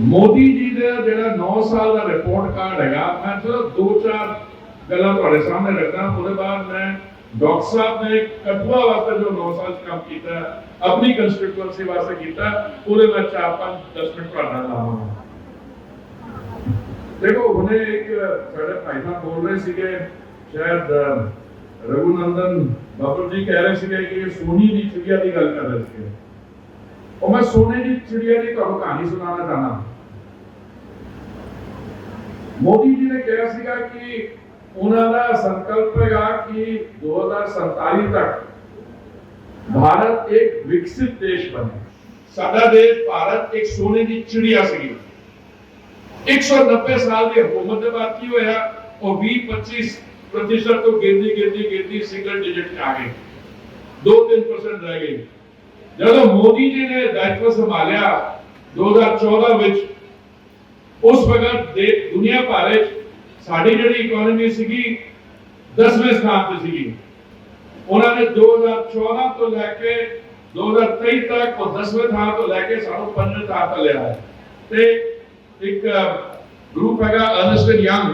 मोदी जी का जो 9 साल का रिपोर्ट कार्ड है, मैं सिर्फ 2-4 गल्लां तुहाडे सामने रखना। उसके बाद मैं डॉक्टर साहब ने कठुआ वास्ते जो 9 साल काम किया, अपनी कंस्टिट्यूएंसी वास्ते किया, पूरे मैं 4-5-10 मिनट तुहाडे नाल लावांगा। देखो हुणे एक साडे भाई साहब बोल रहे थे, शायद रघुनंदन बाबू जी कह रहे थे कि सोनी की चिड़िया की गल कर रहे थे, और मैं सोने की चिड़िया की तुहानू कहानी सुनाना चाहना। मोदी जी ने कहा कि उन्होंने संकल्प है कि 2047 तक भारत एक विकसित देश बने। साडा देश भारत एक सोने की चिड़िया सी। 190 साल की हुकूमत के बाद की होया, और 20-25% तो गिरती सिंगल डिजिट आ गई, 2-3% रह गई। जब मोदी जी ने दायित्व संभालिया 2014 विच, उस वक्त दुनिया भर साड़ी जी इकोनॉमी सी 10वें स्थान पर सी। उन्होंने 2014 तो लैके 2023 तक और 10वें स्थान तो लैके सानू 5वें स्थान पर लिया है। ते एक ग्रुप है अर्नेस्ट एंड यंग,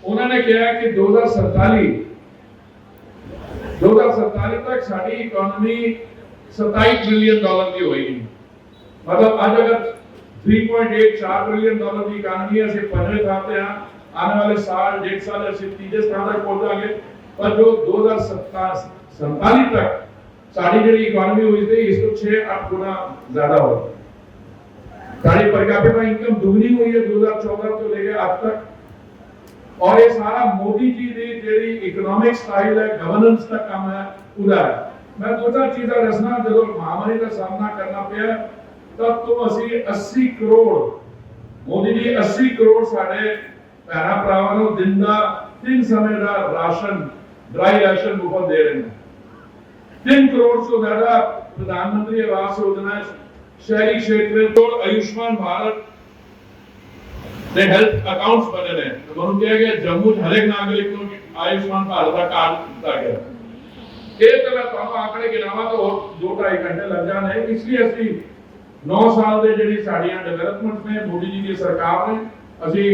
उन्होंने कहा कि 2047 तक साड़ी इकोनॉमी $27 ट्रिलियन की होगी। मतलब आज अगर 3.84 ट्रिलियन की इकोनॉमी है, 5वें स्थान पे हैं, आने वाले साल 1.5 साल ऐसे 3जे स्थान तक पहुंच जाएंगे। पर जो 2047 तक साड़ी जी इकोनॉमी हुई थी, इसको 6-8 गुना ज्यादा हो। साड़ी पर कैपिटा इनकम दुगनी हुई है 2014 से लेकर आज तक। और ये सारा मोदी जी की जेडी इकोनॉमिक स्टाइल है, गवर्नेंस का काम है, पूरा है। मैं 2-4 चीज़ा दसना। जो महामारी का सामना करना पे तब तो असी 80 करोड़ मोदी जी 80 करोड़ साढ़े भैन भरावां नूं दिन का 3 समय का राशन, ड्राई राशन मुफ्त दे रहे हैं। 3 करोड़ से ज्यादा प्रधानमंत्री आवास योजना, शहरी क्षेत्र और आयुष्मान भारत ने हेल्थ अकाउंट्स बने हैं। तो उन्होंने कहा कि जम्मू हर एक नागरिक को आयुष्मान भारत का कार्ड दिया गया। ये तो मैं तुहानू आंकड़े गिनावा तो 2-2.5 घंटे लग जाने। इसलिए असी 9 साल के जी साड़ियां डेवलपमेंट ने मोदी जी की सरकार ने असी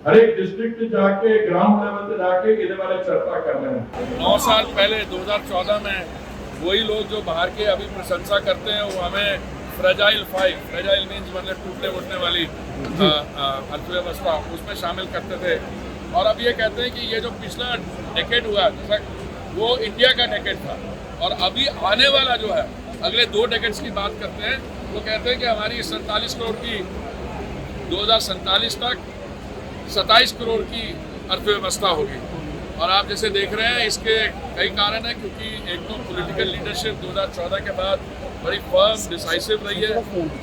हर एक डिस्ट्रिक्ट जाके ग्राउंड लेवल पे जाके इसके बारे चर्चा कर रहे हैं। 9 साल पहले 2014 में वही लोग जो बाहर के अभी प्रशंसा करते हैं, वो हमें फ्रेजाइल मीन्स मतलब टूटने उठने वाली अर्थव्यवस्था, उसमें शामिल करते थे। और अब ये कहते हैं कि ये जो पिछला डेकेड हुआ वो इंडिया का डेकेड था, और अभी आने वाला जो है अगले 2 डेकेड्स की बात करते हैं। वो कहते हैं कि हमारी 47 करोड़ की 2047 तक 27 करोड़ की अर्थव्यवस्था होगी। और आप जैसे देख रहे हैं, इसके कई कारण हैं, क्योंकि एक तो पॉलिटिकल लीडरशिप 2014 के बाद बड़ी फर्म डिसाइसिव रही है।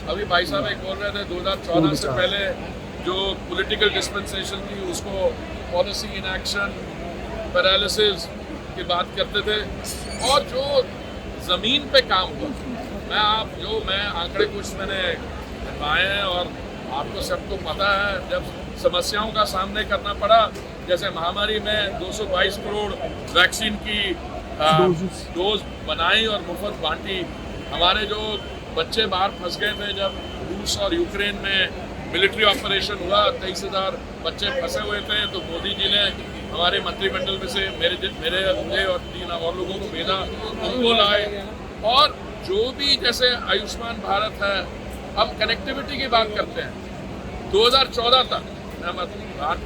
अभी भाई साहब एक बोल रहे थे 2014 से पहले जो पॉलिटिकल डिस्पेंसेशन थी उसको पॉलिसी इन एक्शन पैरालिसिस की बात करते थे। और जो ज़मीन पे काम हुआ, मैं आंकड़े कुछ मैंने पाए हैं और आपको सबको पता है, जब समस्याओं का सामना करना पड़ा, जैसे महामारी में 222 करोड़ वैक्सीन की डोज बनाई और मुफ्त बांटी। हमारे जो बच्चे बाहर फंस गए थे जब रूस और यूक्रेन में मिलिट्री ऑपरेशन हुआ, 23,000 बच्चे फंसे हुए थे, तो मोदी जी ने हमारे मंत्रिमंडल में से मुझे और 3 और लोगों को भेजा, उनको लाए। और जो भी जैसे आयुष्मान भारत है, हम कनेक्टिविटी की बात करते हैं। 2014 तक मैं बात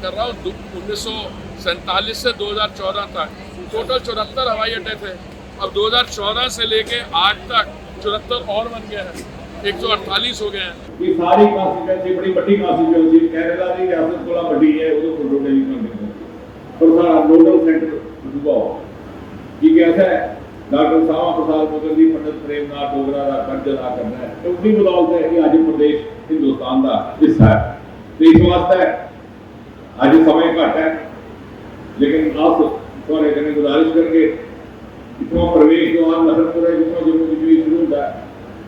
कर रहा हूँ, 1947 से 2014 तक टोटल 74 हवाई अड्डे थे। अब 2014 से लेके आज तक 74 और बन गए हैं, 148 हो गए हैं। ये सारी कॉन्स्टिट्यूएंसी बड़ी बड़ी कॉन्स्टिट्यूएंसी कैनेडा की रियासत कोला बड़ी है, वो तो रोड नहीं पर सारा नोडल सेंटर हुआ कि कैसा है। डॉक्टर सावा प्रसाद मुखर्जी, पंडित प्रेमनाथ डोगरा का कर्ज अदा करना है, तो उसकी बदौलत है कि आज प्रदेश हिंदुस्तान का हिस्सा है। तो इस वास्ते आज समय घट है, लेकिन आप थोड़े कने गुजारिश करके इतना प्रवेश जो आज नफरपुर है, जितना जम्मू कश्मीर शुरू होता है,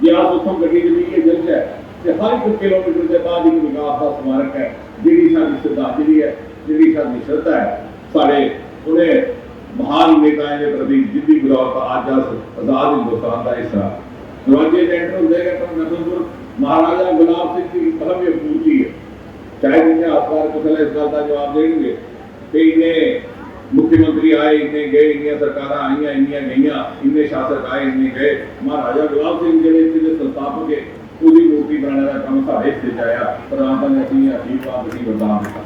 ये आप उतों गड्डी जी है जल्द है कि हर 1 किलोमीटर के बाद एक विकास का स्मारक है। जी साडी श्रद्धांजलि है, जी साडी श्रद्धा है साढ़े उन्हें महान नेताएं के प्रति जिंदगी बदौलत आज आजाद हिंदुस्तान का हिस्सा दरवाजे एंटर हो जाएगा। तो नंदनपुर महाराजा गुलाब सिंह की कलम ये पूरी है। शायद इन्हें आसपास कुछ इस गल का जवाब देंगे कि इन्हें मुख्यमंत्री आए, इन्हें गए, इन्नियां सरकारां आईयां, इन्नियां गईयां, इन्ने शासक आए, इन्ने गए। महाराजा गुलाब सिंह जिहड़े इत्थे संस्थापक है उसकी मूर्ति बनाने का काम साढ़े हिस्से च आया, पर आम ने असीं आशीर्वाद असीं वरदान दिता।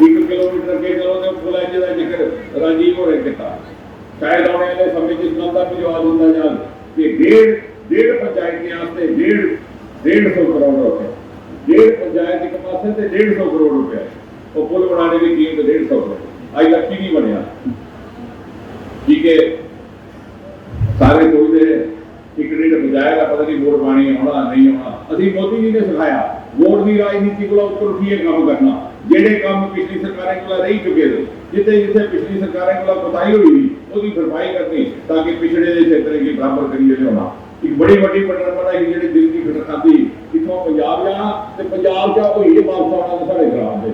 1 किलोमीटर अगे चलो तो पुल है जिहदा जिक्र राजीव होरें कीता। शायद आने वाले समय च इस गल का भी जवाब दिता जाए कि डेढ़ पंचायतें वास्ते 150 करोड़ रुपए, 1.5 पंचायत एक पासे से 150 करोड़ रुपए, और पुल बनाने की कीमत 150 करोड़, अज तक की नहीं बनया। ठीक है, सारे सोचते एक डेढ़ पंचायत का पता नहीं वोट पानी आना नहीं आना। अभी मोदी जी ने सिखाया वोट की राजनीति को ऊपर उठिए काम करना, जेडे काम पिछली सरकारें को रही चुके थे, जिथे जिथे पिछली सरकारें को कोताही हुई उसकी भरपाई करनी, ताकि पिछड़े क्षेत्र की बराबर करिए लिया। एक बड़ी बड़ी पटन बनाई जी दिल की फिटर खाती इतों पंजाब जाना तो पंजाब चा होइए वापस आना तो साढ़े खराब दे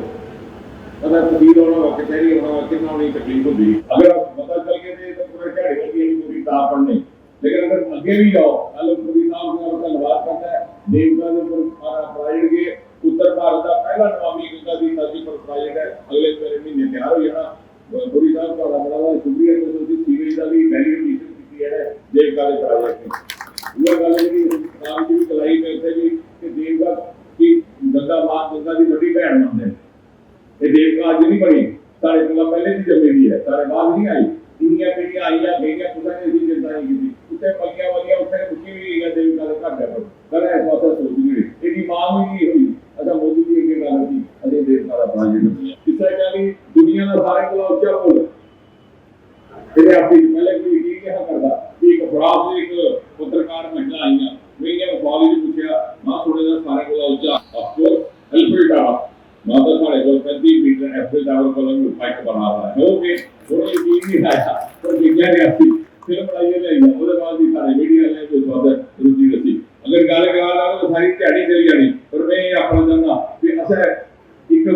अगर तहसील होना वा कचहरी होना कितना नहीं तकलीफ होती। अगर आप पता चल गए तो पूरे ध्याड़ी की पूरी किताब पढ़ने, लेकिन अगर अगे भी जाओ अलमपुरी साहब ने आपका धन्यवाद करता है। देवका के ऊपर हमारा प्रोजेक्ट के उत्तर भारत का पहला नमामि गंगा दी नदी पर प्रोजेक्ट है, अगले मेरे महीने तैयार हो जाना। पुरी साहब का बड़ा शुक्रिया कि तुम सीवेज का भी वैल्यूएशन की है देवका के प्रोजेक्ट में। यह गल है कि राम जी कलाई में थे भी कि देवका की गंगा मां गंगा की बड़ी बहन मानते हैं। ये देवका आज नहीं बनी, सारे गंगा पहले की जमी हुई है, सारे बाद नहीं आई। इन्नियां पीढ़ियां आईयां गईयां, कुछ ने ऐसी चिंता नहीं की। उत्ते पलियां वालियां उत्ते रुकी हुई है देवका के घर पर, पर इस बात सोच नहीं एडी मां भी नहीं हुई। अच्छा मोदी जी की गल थी अरे देवका का प्रोजेक्ट किसे कही दुनिया का सारे को ऊंचा बोल तेरे आपकी पहले कोई यकीन नहीं करता। एक अपराध से एक पत्रकार महिला आईयां, मैंने कॉलेज पूछा मां थोड़े सा सारे को ऊंचा आपको एलफिल टावर मां तो साढ़े को 35 मीटर एलफिल टावर को लंबी फाइट बना रहा है। ओके थोड़ा यकीन नहीं आया तो विज्ञान यात्री फिल्म बनाई ले आई उसके बाद ही सारे मीडिया ने जो स्वागत रुचि रखी। अगर गल करा तो सारी ध्याड़ी चली जानी, पर मैं अपना जानना कि असा एक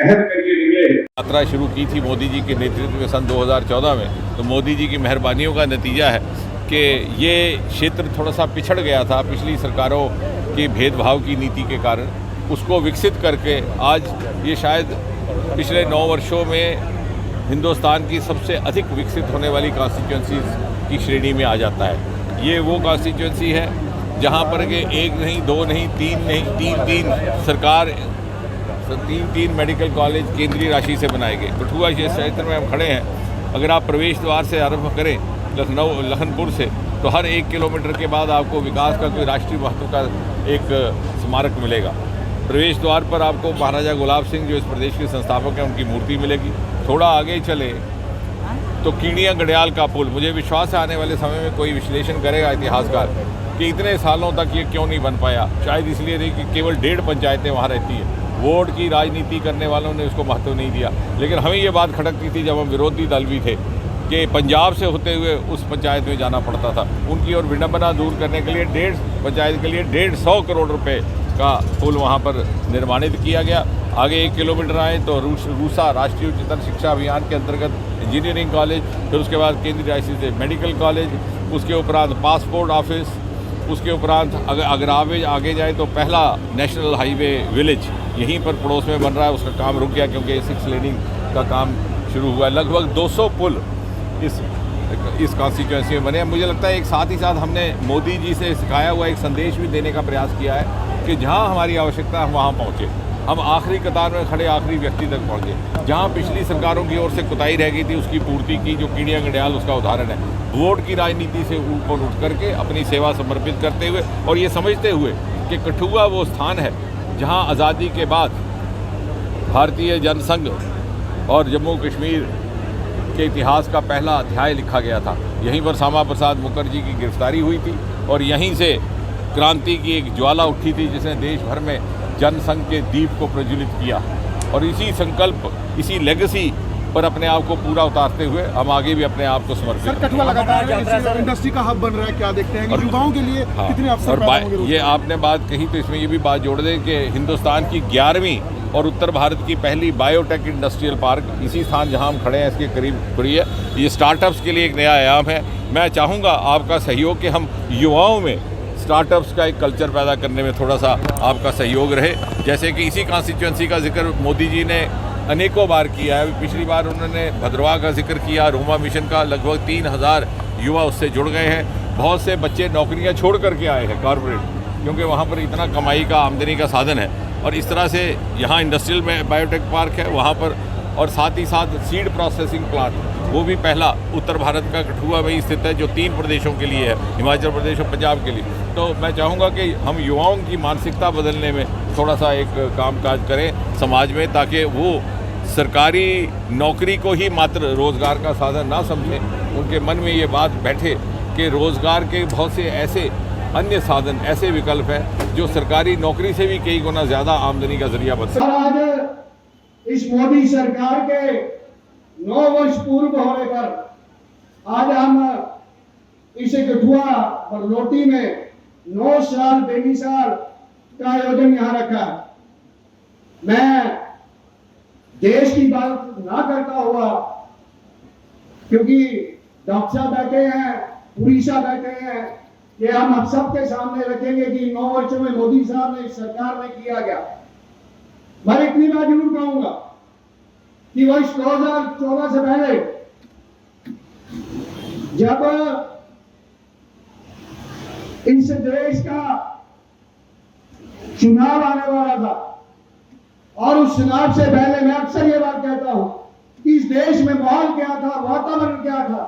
अहद करिए निकले। यात्रा शुरू की थी मोदी जी के नेतृत्व में सन 2014 में, तो मोदी जी की मेहरबानियों का नतीजा है कि ये क्षेत्र थोड़ा सा पिछड़ गया था पिछली सरकारों की भेदभाव की नीति के कारण। उसको विकसित करके आज ये शायद पिछले 9 वर्षों में हिंदुस्तान की सबसे अधिक विकसित होने वाली कॉन्स्टिट्यूंसीज़ की श्रेणी में आ जाता है। ये वो कॉन्स्टिट्यूंसी है जहाँ पर कि 1 नहीं 2 नहीं 3 नहीं 3 सरकार 3 मेडिकल कॉलेज केंद्रीय राशि से बनाए गए। कठुआ क्षेत्र में हम खड़े हैं, अगर आप प्रवेश द्वार से आरंभ करें लखनपुर से, तो हर 1 किलोमीटर के बाद आपको विकास का कोई राष्ट्रीय महत्व का एक स्मारक मिलेगा। प्रवेश द्वार पर आपको महाराजा गुलाब सिंह जो इस प्रदेश के संस्थापक हैं उनकी मूर्ति मिलेगी। थोड़ा आगे चले तो कीड़िया गडियाल का पुल, मुझे विश्वास है आने वाले समय में कोई विश्लेषण करेगा इतिहासकार कि इतने सालों तक ये क्यों नहीं बन पाया। शायद इसलिए नहीं कि केवल 1.5 पंचायतें वहाँ रहती हैं, वोट की राजनीति करने वालों ने उसको महत्व नहीं दिया। लेकिन हमें ये बात खटकती थी जब हम विरोधी दल भी थे कि पंजाब से होते हुए उस पंचायत में जाना पड़ता था। उनकी और विडंबना दूर करने के लिए 1.5 पंचायत के लिए 150 करोड़ रुपए का पुल वहाँ पर निर्माणित किया गया। आगे 1 किलोमीटर आए तो रूसा राष्ट्रीय उच्चतर शिक्षा अभियान के अंतर्गत इंजीनियरिंग कॉलेज, फिर उसके बाद केंद्रीय राशि से मेडिकल कॉलेज, उसके उपरांत पासपोर्ट ऑफिस, उसके उपरांत अगर आगे जाए तो पहला नेशनल हाईवे विलेज यहीं पर पड़ोस में बन रहा है। उसका काम रुक गया क्योंकि 6 लेनिंग का काम शुरू हुआ है। लगभग 200 पुल इस कॉन्स्टिट्यूंसी में बने। मुझे लगता है एक साथ ही साथ हमने मोदी जी से सिखाया हुआ एक संदेश भी देने का प्रयास किया है कि जहां हमारी आवश्यकता हम वहां पहुंचे, हम आखिरी कतार में खड़े आखिरी व्यक्ति तक पहुंचे। जहां पिछली सरकारों की ओर से कोताही रह गई थी उसकी पूर्ति की, जो कीड़िया गडियाल उसका उदाहरण है। वोट की राजनीति से ऊपर उठ करके अपनी सेवा समर्पित करते हुए और ये समझते हुए कि कठुआ वो स्थान है जहाँ आज़ादी के बाद भारतीय जनसंघ और जम्मू कश्मीर के इतिहास का पहला अध्याय लिखा गया था। यहीं पर श्यामा प्रसाद मुखर्जी की गिरफ्तारी हुई थी और यहीं से क्रांति की एक ज्वाला उठी थी जिसने देश भर में जनसंघ के दीप को प्रज्वलित किया। और इसी संकल्प, इसी लेगेसी पर अपने आप को पूरा उतारते हुए हम आगे भी अपने आप को समर्पित सर, कठुआ लगातार इंडस्ट्री का हब बन रहा है, क्या देखते हैं कि युवाओं के लिए कितने अवसर पैदा होंगे? ये आपने बात कही तो इसमें ये भी बात जोड़ दें कि हिंदुस्तान की 11वीं और उत्तर भारत की पहली बायोटेक इंडस्ट्रियल पार्क इसी स्थान जहां हम खड़े हैं इसके करीब खुली है। ये स्टार्टअप्स के लिए एक नया आयाम है। मैं चाहूँगा आपका सहयोग कि हम युवाओं में स्टार्टअप्स का एक कल्चर पैदा करने में थोड़ा सा आपका सहयोग रहे। जैसे कि इसी कॉन्स्टिट्यूंसी का जिक्र मोदी जी ने अनेकों बार किया है। पिछली बार उन्होंने भद्रवाह का जिक्र किया, रोमा मिशन का, लगभग 3000 युवा उससे जुड़ गए हैं। बहुत से बच्चे नौकरियां छोड़ करके आए हैं कॉरपोरेट, क्योंकि वहाँ पर इतना कमाई का, आमदनी का साधन है। और इस तरह से यहाँ इंडस्ट्रियल में बायोटेक पार्क है वहाँ पर, और साथ ही साथ सीड प्रोसेसिंग प्लांट, वो भी पहला उत्तर भारत का कठुआ में ही स्थित है, जो 3 प्रदेशों के लिए है, हिमाचल प्रदेश और पंजाब के लिए। तो मैं चाहूँगा कि हम युवाओं की मानसिकता बदलने में थोड़ा सा एक कामकाज करें समाज में, ताकि वो सरकारी नौकरी को ही मात्र रोज़गार का साधन ना समझें। उनके मन में ये बात बैठे कि रोज़गार के बहुत से ऐसे अन्य साधन, ऐसे विकल्प हैं जो सरकारी नौकरी से भी कई गुना ज़्यादा आमदनी का जरिया बन सकते हैं। आज इस मोदी सरकार के 9 वर्ष पूर्व होने पर आज हम इस कठुआ बरलोटी में 9 साल बेमिसाल का आयोजन यहाँ रखा। मैं देश की बात ना करता हुआ, क्योंकि डॉक्टर साहब बैठे हैं, पुरी साहब बैठे हैं, ये हम सबके सामने रखेंगे कि 9 वर्षों में मोदी साहब ने, सरकार ने किया गया। मैं इतनी बात जरूर कहूंगा कि वर्ष 2014 से पहले जब इस देश का चुनाव आने वाला था, और उस चुनाव से पहले मैं अक्सर ये बात कहता हूं कि इस देश में माहौल क्या था, वातावरण क्या था,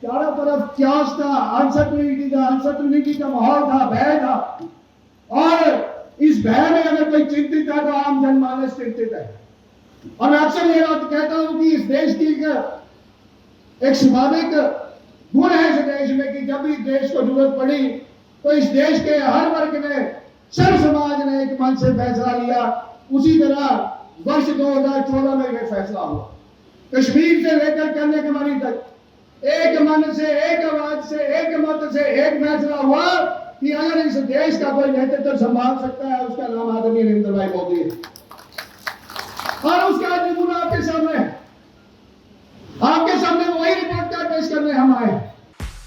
चारों तरफ क्यास था, अनसर्टेनिटी का माहौल था, भय था। और इस भय में अगर कोई चिंतित है तो आम जनमानस चिंतित है। और मैं अक्सर ये बात कहता हूं कि इस देश की एक स्वाभाविक गुण है इस देश में कि जब भी देश को जरूरत पड़ी तो इस देश के हर वर्ग ने, सर्व समाज ने एक मन से फैसला लिया। उसी तरह वर्ष 2014 में यह फैसला हुआ, कश्मीर से लेकर कन्याकुमारी तक एक मन से, एक आवाज से, एक मत से एक फैसला हुआ कि अगर इस देश का कोई नेतृत्व संभाल सकता है, उसका नाम आदरणीय नरेंद्र भाई मोदी है। और उसका नमूना आपके सामने है, आपके सामने वही रिपोर्ट कार्ड पेश करने हम आए।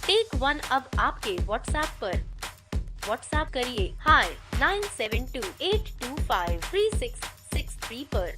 टेक वन अब आपके व्हाट्सएप पर। व्हाट्सएप करिए हाय 9728253663 पर।